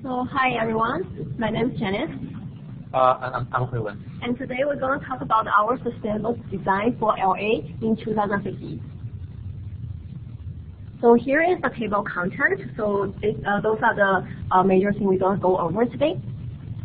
So hi everyone, my name is Janice. I'm Hui-Wen. And today we're going to talk about our sustainable design for LA in 2050. So here is the table of contents. So those are the major things we're going to go over today.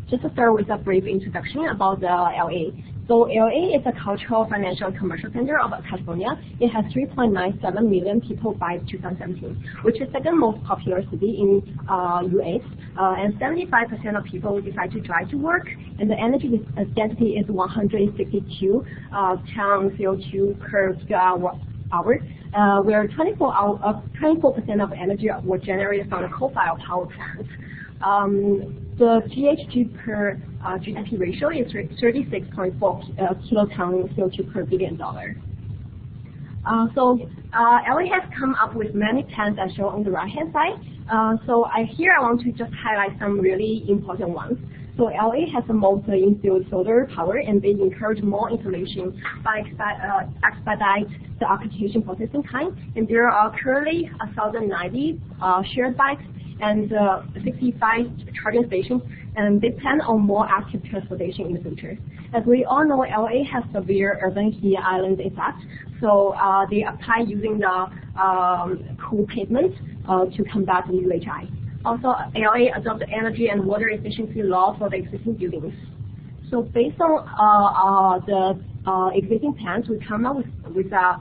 Just to start with a brief introduction about the LA. So LA is a cultural, financial, and commercial center of California. It has 3.97 million people by 2017, which is the second most popular city in US. And 75% of people decide to drive to work, and the energy density is 162 tons CO2 per square hour, where 24% of energy was generated from the coal-fired power plants. The GHG per GDP ratio is 36.4 kilotons CO2 per billion dollar. So LA has come up with many plans as shown on the right-hand side. So here I want to just highlight some really important ones. So LA has the most instilled solar power, and they encourage more installation by expedite the application processing time. And there are currently 1,090 shared bikes and 65 charging stations, and they plan on more active transportation in the future. As we all know, LA has severe urban heat island effect, so they apply using the cool pavement to combat the UHI. Also, LA adopted energy and water efficiency law for the existing buildings. So based on the existing plans, we come up with a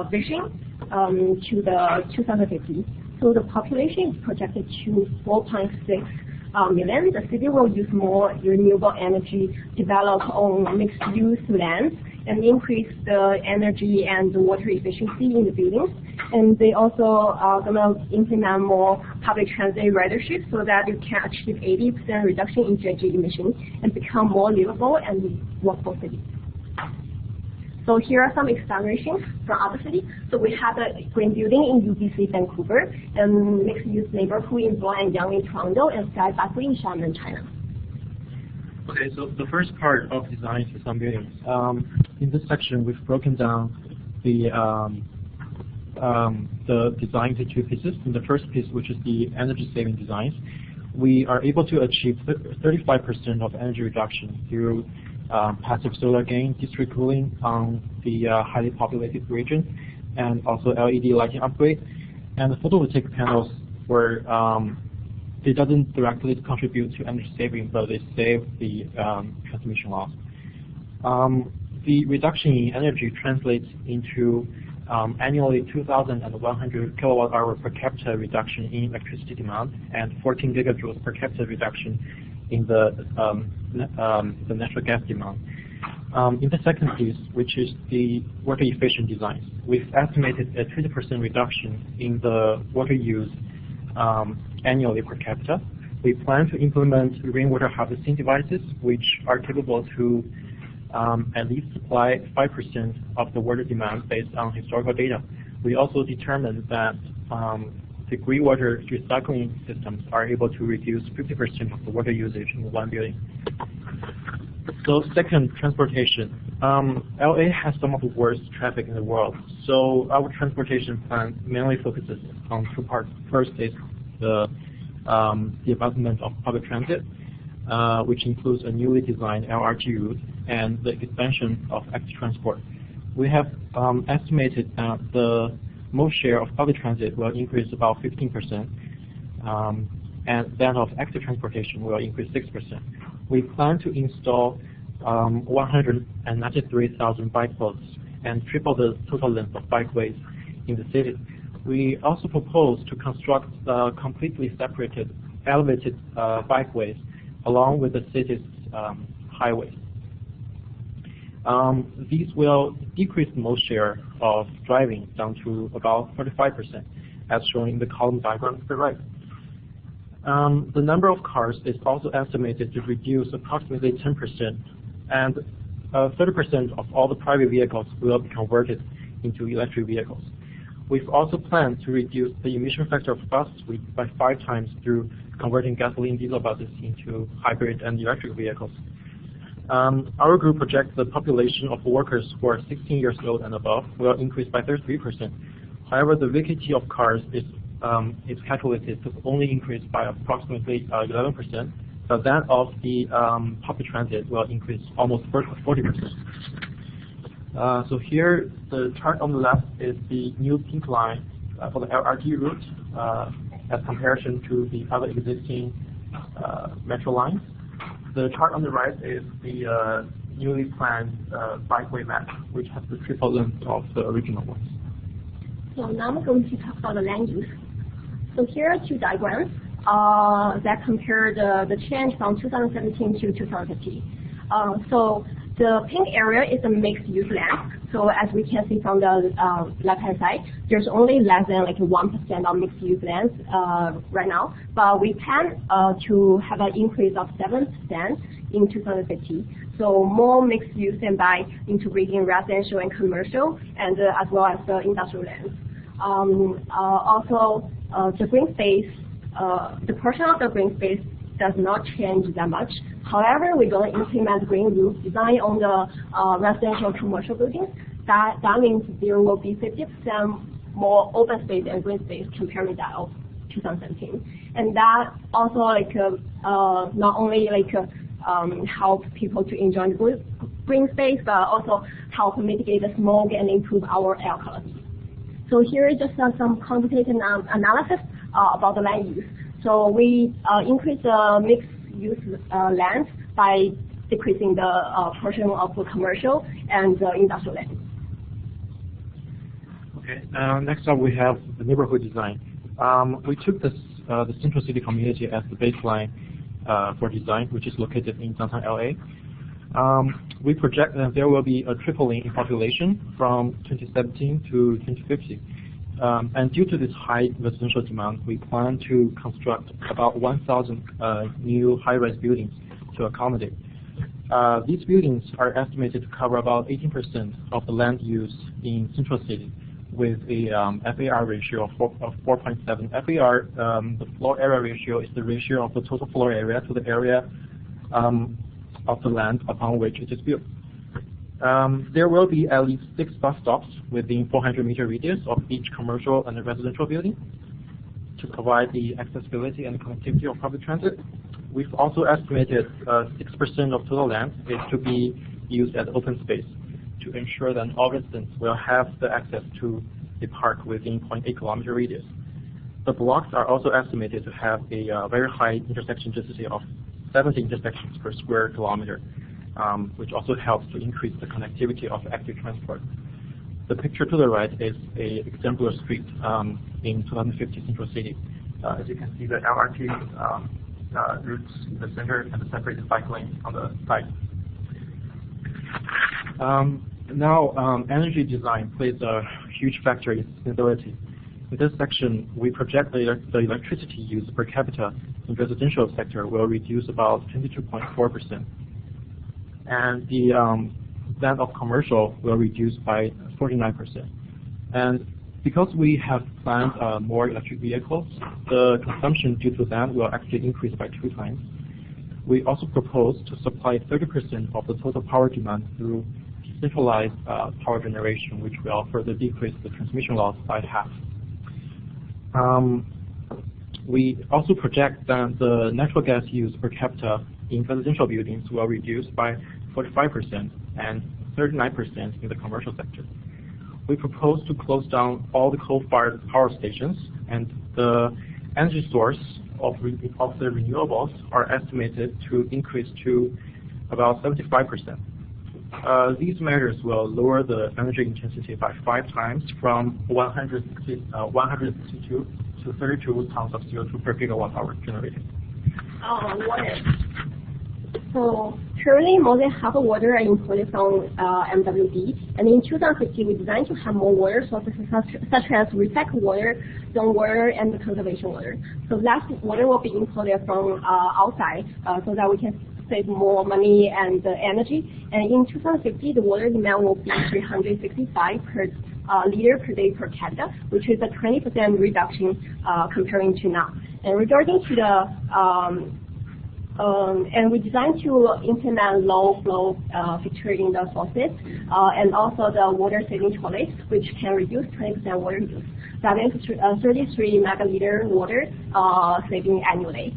vision to the 2050. So the population is projected to 4.6 million. The city will use more renewable energy, develop on mixed-use lands, and increase the energy and the water efficiency in the buildings. And they also are going to implement more public transit ridership so that you can achieve 80% reduction in GHG emissions and become more livable and workable city. So here are some examples from other cities. So we have a green building in UBC, Vancouver, and mixed-use neighborhood in Bloor and Yonge in Toronto, and Sky in Xiamen, China. Okay, so the first part of design for some buildings. In this section, we've broken down the design into two pieces. In the first piece, which is the energy-saving designs, we are able to achieve 35% of energy reduction through passive solar gain, district cooling on the highly populated region, and also LED lighting upgrade. And the photovoltaic panels where it doesn't directly contribute to energy saving, but they save the transmission loss. The reduction in energy translates into annually 2,100 kilowatt-hour per capita reduction in electricity demand and 14 gigajoules per capita reduction in the natural gas demand. In the second piece, which is the water efficient designs, we've estimated a 20% reduction in the water use annually per capita. We plan to implement rainwater harvesting devices, which are capable to at least supply 5% of the water demand based on historical data. We also determined that the green water recycling systems are able to reduce 50% of the water usage in one building. So second, transportation. LA has some of the worst traffic in the world. So our transportation plan mainly focuses on two parts. First is the development of public transit, which includes a newly designed LRT route and the expansion of active transport. We have estimated that the most share of public transit will increase about 15%, and that of active transportation will increase 6%. We plan to install 193,000 bike posts and triple the total length of bikeways in the city. We also propose to construct completely separated, elevated bikeways along with the city's highways. These will decrease the most share of driving down to about 35%, as shown in the column diagram to the right. The number of cars is also estimated to reduce approximately 10%, and 30% of all the private vehicles will be converted into electric vehicles. We've also planned to reduce the emission factor of bus fleet by 5 times through converting gasoline diesel buses into hybrid and electric vehicles. Our group projects the population of workers who are 16 years old and above will increase by 33%. However, the vacancy of cars is is calculated to only increase by approximately 11%, but that of the public transit will increase almost 40%. So here, the chart on the left is the new pink line for the LRT route as comparison to the other existing metro lines. The chart on the right is the newly planned bikeway map, which has the triple length of the original ones. So now I'm going to talk about the land use. So here are two diagrams that compare the change from 2017 to 2050. So the pink area is a mixed use land. So as we can see from the left-hand side, there's only less than like 1% of mixed use lands right now. But we plan to have an increase of 7% in 2050. So more mixed use and by integrating residential and commercial, and as well as the industrial lands. Also, the green space, the portion of the green space does not change that much. However, we're going to implement green roof design on the residential and commercial buildings. That means there will be 50% more open space and green space compared with that of 2017. And that also like not only like help people to enjoy the green space, but also help mitigate the smoke and improve our air quality. So here is just some quantitative analysis about the land use. So we increase the mixed use land by decreasing the portion of the commercial and industrial land. Okay. Next up, we have the neighborhood design. We took the Central City community as the baseline for design, which is located in downtown LA. We project that there will be a tripling in population from 2017 to 2050. And due to this high residential demand, we plan to construct about 1,000 new high-rise buildings to accommodate. These buildings are estimated to cover about 18% of the land use in Central City, with a FAR ratio of 4.7. FAR, the floor area ratio, is the ratio of the total floor area to the area of the land upon which it is built. There will be at least 6 bus stops within 400-meter radius of each commercial and residential building to provide the accessibility and connectivity of public transit. We've also estimated 6% of total land is to be used as open space to ensure that all residents will have the access to a park within 0.8-kilometer radius. The blocks are also estimated to have a very high intersection density of 70 intersections per square kilometer, which also helps to increase the connectivity of active transport. The picture to the right is an exemplar street in 2050 Central City. As you can see, the LRT routes in the center and the separated bike lanes on the side. Now, energy design plays a huge factor in sustainability. In this section, we project the electricity use per capita in the residential sector will reduce about 22.4%. And the that of commercial will reduce by 49%. And because we have planned more electric vehicles, the consumption due to that will actually increase by 2 times. We also propose to supply 30% of the total power demand through centralized power generation, which will further decrease the transmission loss by half. We also project that the natural gas use per capita in residential buildings will reduce by 45% and 39% in the commercial sector. We propose to close down all the coal-fired power stations, and the energy source of the renewables are estimated to increase to about 75%. These measures will lower the energy intensity by 5 times from 162 to 32 tons of CO2 per gigawatt hour generated. Water. So currently, more than half of water are imported from MWD, and in 2050, we designed to have more water sources such as recycled water, stormwater, and conservation water. So that water will be imported from outside, so that we can save more money and energy. And in 2050, the water demand will be 365 liter per day per capita, which is a 20% reduction comparing to now. And regarding to the And we designed to implement low flow feature in the faucet, and also the water saving toilets, which can reduce 20% water use. That is 33 megaliter water saving annually.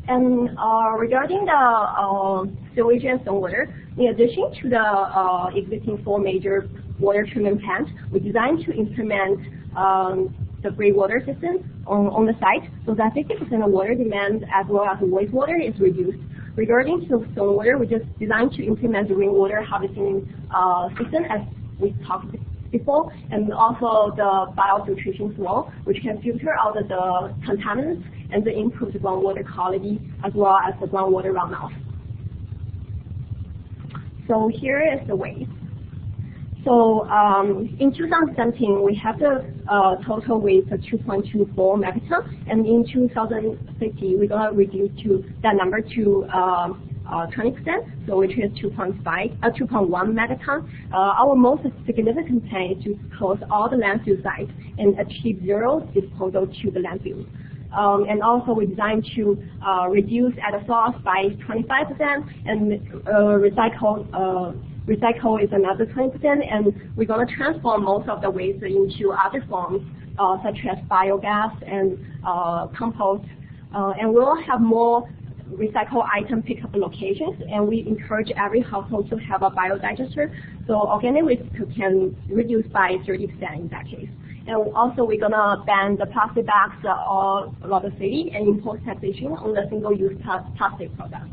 And regarding the sewage and stormwater, in addition to the existing 4 major water treatment plants, we designed to implement the gray water system on the site, so that 50% of water demand as well as wastewater is reduced. Regarding to stormwater, we just designed to implement the rainwater harvesting system as we talked before, and also the biofiltration flow, which can filter out the contaminants and improve the groundwater quality as well as the groundwater runoff. So here is the waste. So in 2017, we have the total waste of 2.24 megaton, and in 2050, we're going to reduce that number to 20%, so which is 2.1 megaton. Our most significant plan is to close all the landfill sites and achieve zero disposal to the landfill. And also we designed to reduce at a source by 25%, and recycle is another 20%, and we're going to transform most of the waste into other forms, such as biogas and compost. And we'll have more recycle item pickup locations, and we encourage every household to have a biodigester, so organic waste can reduce by 30% in that case. And also we're gonna ban the plastic bags all over the city and impose taxation on the single-use plastic products.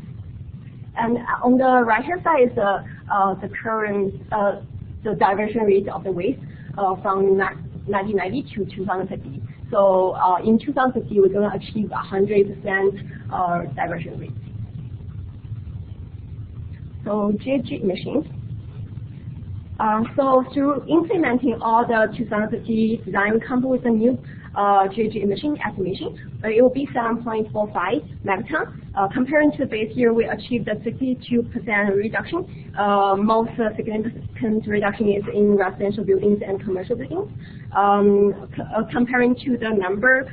And on the right-hand side is the current the diversion rate of the waste from 1990 to 2050. So in 2050, we're going to achieve 100% diversion rate. So GHG emissions. So through implementing all the 2050 design, we come up with a new GHG emission estimation. It will be 7.45 megaton. Comparing to the base year, we achieved a 62% reduction. Most significant reduction is in residential buildings and commercial buildings. Comparing to the number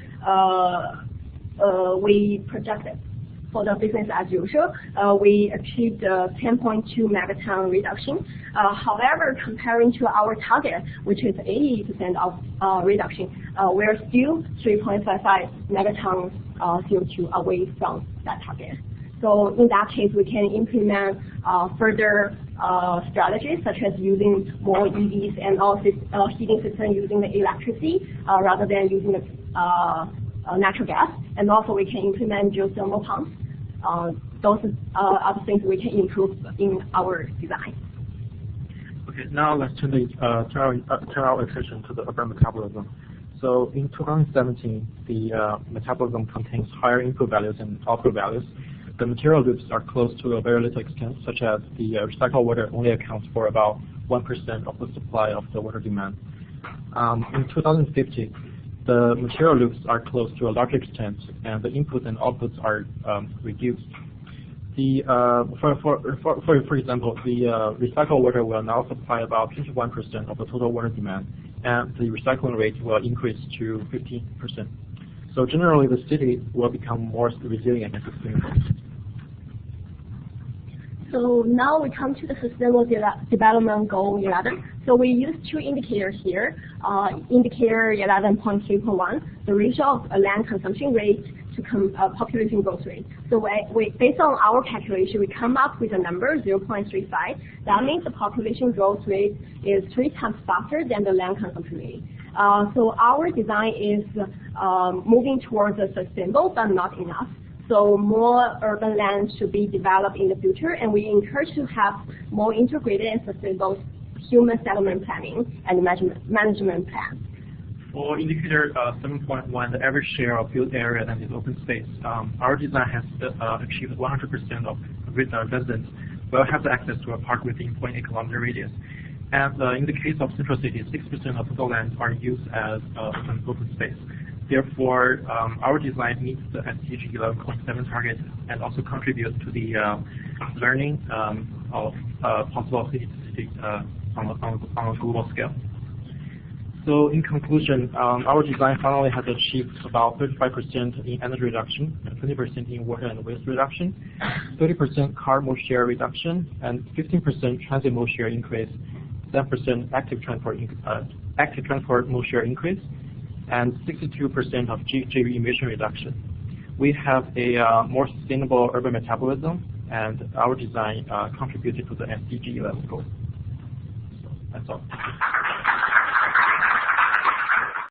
we projected for the business as usual, we achieved a 10.2 megaton reduction. However, comparing to our target, which is 80% of reduction, we're still 3.55 megatons CO2 away from that target. So in that case, we can implement further strategies, such as using more EVs and also heating system using the electricity rather than using the natural gas, and also we can implement geothermal pumps. Those are the things we can improve in our design. Okay, now let's turn our attention to the urban metabolism. So in 2017, the metabolism contains higher input values and output values. The material loops are close to a very little extent, such as the recycled water only accounts for about 1% of the supply of the water demand. In 2050, the material loops are close to a large extent, and the inputs and outputs are reduced. For example, the recycled water will now supply about 21% of the total water demand, and the recycling rate will increase to 15%. So generally, the city will become more resilient and sustainable. So now we come to the Sustainable Development Goal 11. So we use 2 indicators here. Indicator 11.3.1, the ratio of land consumption rate to population growth rate. So based on our calculation, we come up with a number 0.35. That means the population growth rate is 3 times faster than the land consumption rate. So our design is moving towards a sustainable, but not enough. So more urban land should be developed in the future, and we encourage to have more integrated and sustainable human settlement planning and management plans. For indicator 7.1, the average share of built area that is open space, our design has achieved 100% of residents will have access to a park within 0.8 kilometer radius. And in the case of central cities, 6% of total lands are used as open space. Therefore, our design meets the SDG 11.7 target and also contributes to the learning of possible city-to-city on a global scale. So in conclusion, our design finally has achieved about 35% in energy reduction, 20% in water and waste reduction, 30% car mode share reduction, and 15% transit mode share increase, 7% active transport mode share increase, and 62% of GHG emission reduction. We have a more sustainable urban metabolism, and our design contributed to the SDG 11 goal. So that's all.